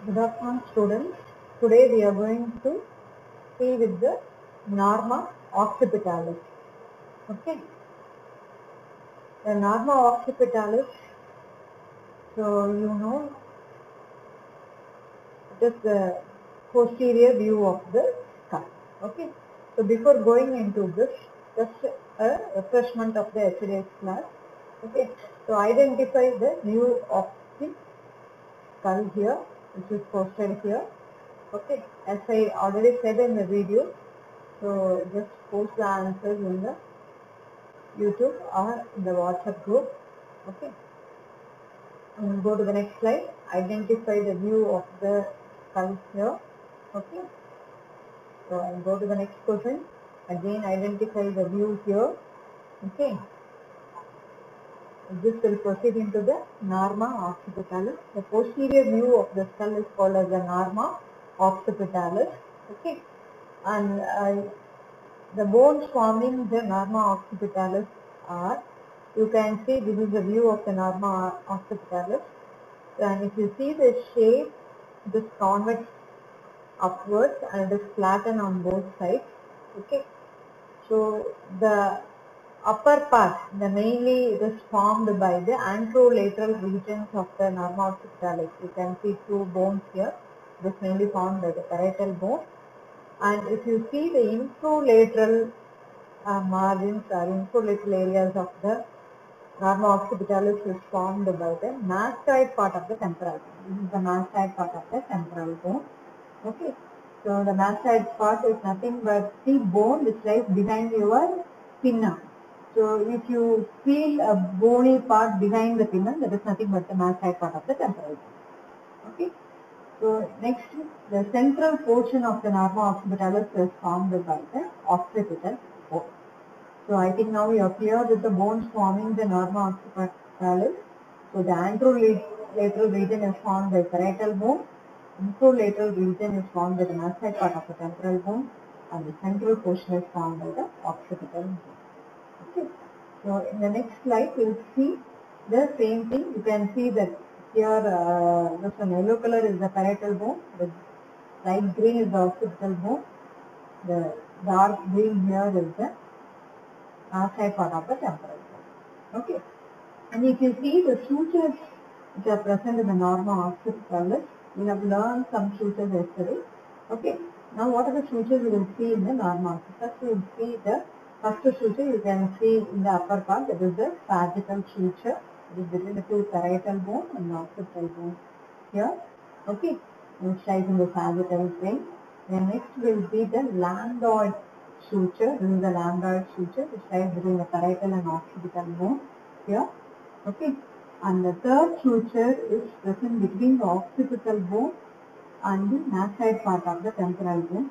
Good afternoon, students. Today we are going to see with the Norma occipitalis. Okay, the Norma occipitalis. So you know it is the posterior view of the skull. Okay, so before going into this, just a refreshment of the yesterday's class. Okay, so identify the view of the skull here, which is posted here. Okay, as I already said in the video, so just post the answers in the YouTube or in the WhatsApp group. Okay, and go to the next slide. Identify the view of the skull here. Okay, so I'll go to the next question. Again, identify the view here. Okay, this will proceed into the Norma occipitalis. The posterior view of the skull is called as the Norma occipitalis. Okay, and the bones forming the Norma occipitalis are, you can see this is the view of the Norma occipitalis, and if you see the shape, it is convex upwards and it is flattened on both sides. Okay, so the upper part, the mainly it is formed by the anterolateral regions of the Norma occipitalis. You can see two bones here. It is mainly formed by the parietal bone, and if you see the infrolateral margins or infrolateral areas of the Norma occipitalis is formed by the mastoid part of the temporal bone. This is the mastoid part of the temporal bone. Okay, so the mastoid part is nothing but the bone which lies behind your pinna. So if you feel a bony part behind the pinna, that is nothing but the mastoid part of the temporal bone. Okay. So next, the central portion of the Norma occipitalis is formed by the occipital bone. So I think now you are clear with the bones forming the Norma occipitalis. So the anterolateral region is formed by parietal bone, infrolateral region is formed by the mastoid part of the temporal bone, and the central portion is formed by the occipital bone. Okay. So in the next slide, we'll see the same thing. You can see that here, this one yellow color is the parietal bone, the light green is the occipital bone, the dark green here is the outside part of the temporal bone. Okay, and if you see the sutures which are present in the Norma occipitalis, we have learned some sutures yesterday. Okay, now what are the sutures we will see in the Norma occipitalis? First we will see the first suture you can see in the upper part, that is the sagittal suture. It is between the two parietal bone and the occipital bone here. Okay, which lies in the sagittal plane. Then next will be the lambdoid suture. This is the lambdoid suture which lies between the parietal and occipital bone here. Okay, and the third suture is present between the occipital bone and the mastoid part of the temporal bone.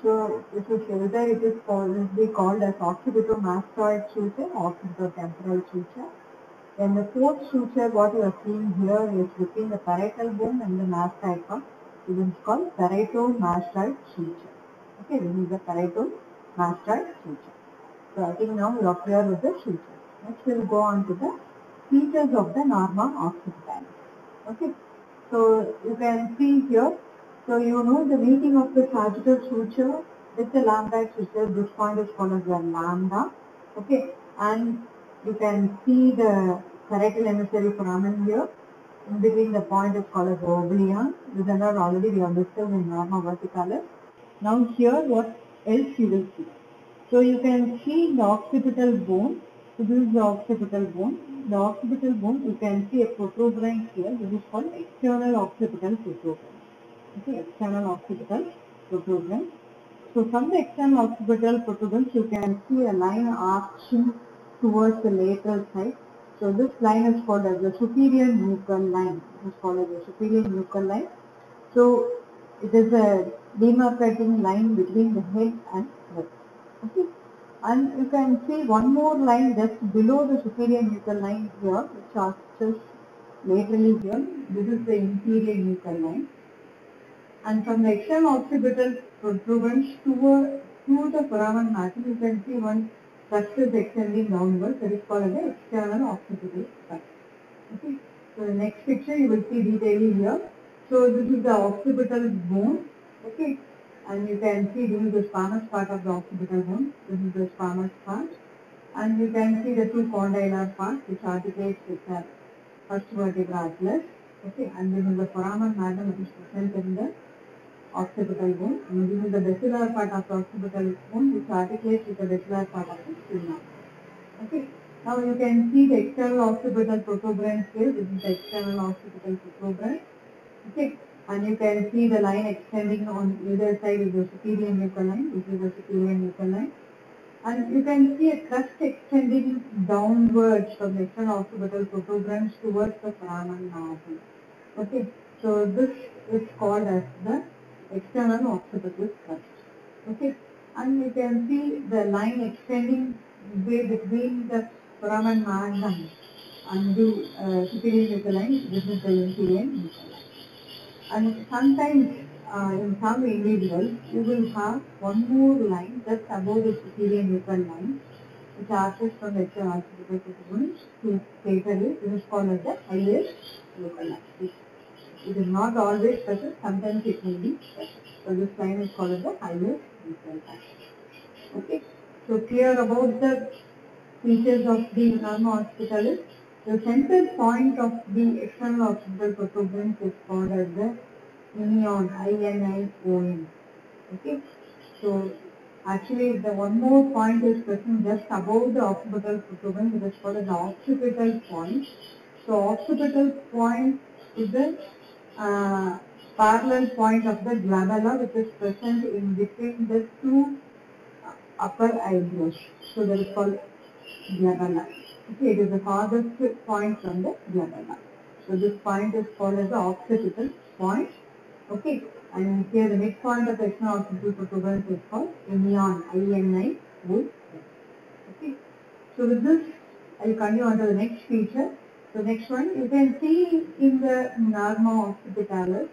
So this is whether it is called as occipitomastoid suture or occipitotemporal suture. Then the fourth suture, what you are seeing here is between the parietal bone and the mastoid part. It is called parieto-mastoid suture. Okay, this is the parieto-mastoid suture. So I think now you are clear with the sutures. Next we will go on to the features of the Norma occipitalis. Okay, so you can see here. So you know the meeting of the sagittal suture with the lambdoid suture. This point is called as the lambda. Okay, and you can see the parietal emissary foramen here. In between the point is called as oblion. This is already we have discussed in Norma verticalis. Now here what else you will see. So you can see the occipital bone. So this is the occipital bone. The occipital bone, you can see a protuberance here. This is called external occipital protuberance. Okay, external occipital protuberance. So from the external occipital protuberance, you can see a line arching towards the lateral side. So this line is called as the superior nuchal line. It is called as the superior nuchal line. So it is a demarcating line between the head and neck. Okay, and you can see one more line just below the superior nuchal line here, which arches laterally here. This is the inferior nuchal line. And from the external occipital protuberance to the foramen mater, you can see one structure is extending downwards. That is called the external occipital structure. Okay. So the next picture you will see detailing here. So this is the occipital bone, okay, and you can see this is the squamous part of the occipital bone. This is the squamous part, and you can see the two condylar parts which articulates with the first vertebra atlas, okay, and this is the foramen magnum which is present in the occipital bone, and this is the basilar part of the occipital bone which articulates with the basilar part of the sternum. Okay. Now you can see the external occipital protuberance here. This is the external occipital protuberance. Okay. And you can see the line extending on either side is the superior nuchal line. This is the superior nuchal line. And you can see a crest extending downwards from the external occipital protuberance towards the foramen magnum. Okay. So this is called as the external occipital crest. Okay. And you can see the line extending between the foramen magnum and the superior nuchal line. This is the inferior nuchal line. And sometimes in some individuals you will have one more line just above the superior nuchal line which arches from the external occipital protuberance to laterally. This is called as the highest nuchal line. It is not always present, sometimes it may be present. So this line is called as the highest nuchal line. Okay, so clear about the features of the norma hospitalis. The central point of the external occipital protuberance is called as the inion, I-N-I-O-N. Okay, so actually the one more point is present just above the occipital protuberance. It is called as the occipital point. So occipital point is the parallel point of the glabella which is present in between the two upper eyebrows. So that is called glabella. Okay, it is the farthest point from the glabella. So this point is called as the occipital point. Okay, and here the midpoint of the external occipital protuberance is called inion, I-N-I-O-N. Okay, so with this I will continue on to the next feature. So next one, you can see in the norma occipitalis,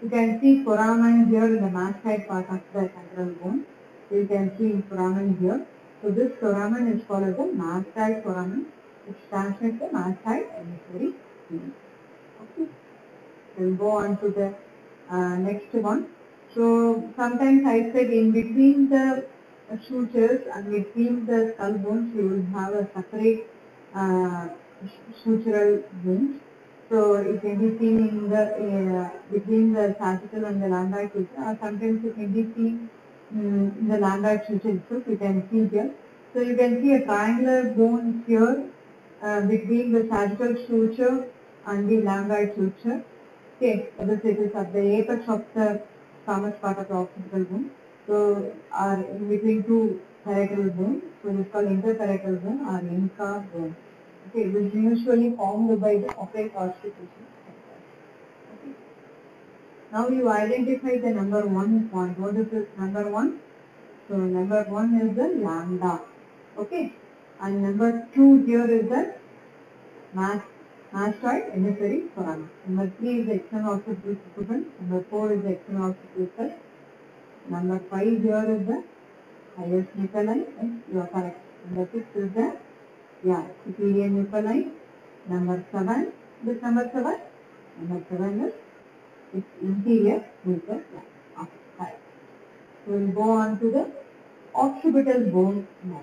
you can see foramen here in the mastoid part of the temporal bone. So you can see foramen here. So this foramen is called as the mastoid foramen, which transmits the mastoid emissary vein. Okay, we'll go on to the next one. So sometimes I said in between the sutures and between the skull bones you will have a separate sutural veins. So it can be seen in the between the sagittal and the lambdoid suture, or sometimes it can be seen in the lambdoid suture itself. You can see here. So you can see a triangular bone here between the sagittal suture and the lambdoid suture. Okay, this it is at the apex of the squamous part of the occipital bone. So are in between two parietal bones. So this is called interparietal bone or Inca bone. Okay, this is usually formed by the operate ossification. Okay. Now you identify the number 1 point. What is this number 1? So number 1 is the lambda. Okay, and number 2 here is the mastoid emissary foramen. Number 3 is the external occipital protuberance. Number 4 is the external occipital crest. Number 5 here is the highest nuchal line. Right? You are correct. Number 6 is the superior nuchal line. Number 7. This number 7. Number 7 is its inferior nuchal line. Okay, correct. So we will go on to the occipital bone now.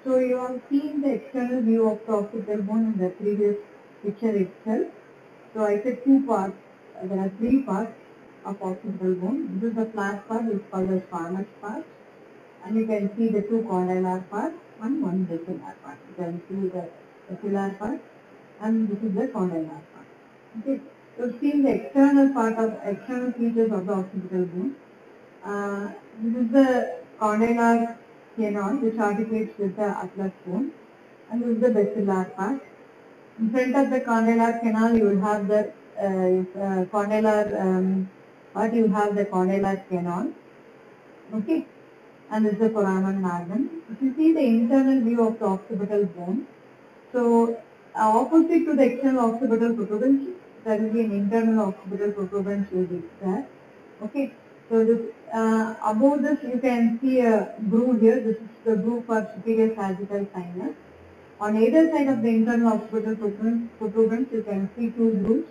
So you have seen the external view of the occipital bone in the previous picture itself. So I said 2 parts. There are 3 parts of occipital bone. This is the flat part, which is called the squamous part. And you can see the 2 condylar parts and 1 basilar part. You can see the basilar part and this is the condylar part. Okay. So see the external features of the occipital bone. This is the condylar canal which articulates with the atlas bone, and this is the basilar part. In front of the condylar canal you will have the condylar part, you have the condylar canal. Okay, and this is the foramen magnum. If you see the internal view of the occipital bone, so opposite to the external occipital protuberance, there will be an internal occipital protuberance will be there. Okay, so this above this you can see a groove here. This is the groove for superior sagittal sinus. On either side of the internal occipital protuberance, you can see 2 grooves.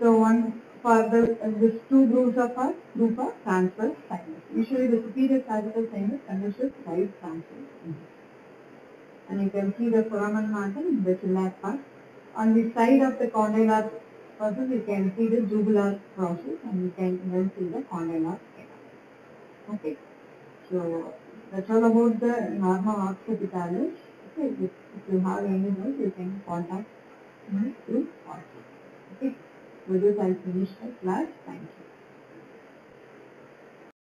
So one for this two groups of are group of transverse sinus. Usually the superior sagittal sinus consists right transverse. And you can see the foramen magnum in the ciliary part. On the side of the condylar process, you can see the jugular process, and you can even see the condylar canal. Okay, so that's all about the norma occipitalis. Okay, if you have any notes, you can contact me through WhatsApp. Okay, with this I finish the class. Thank you.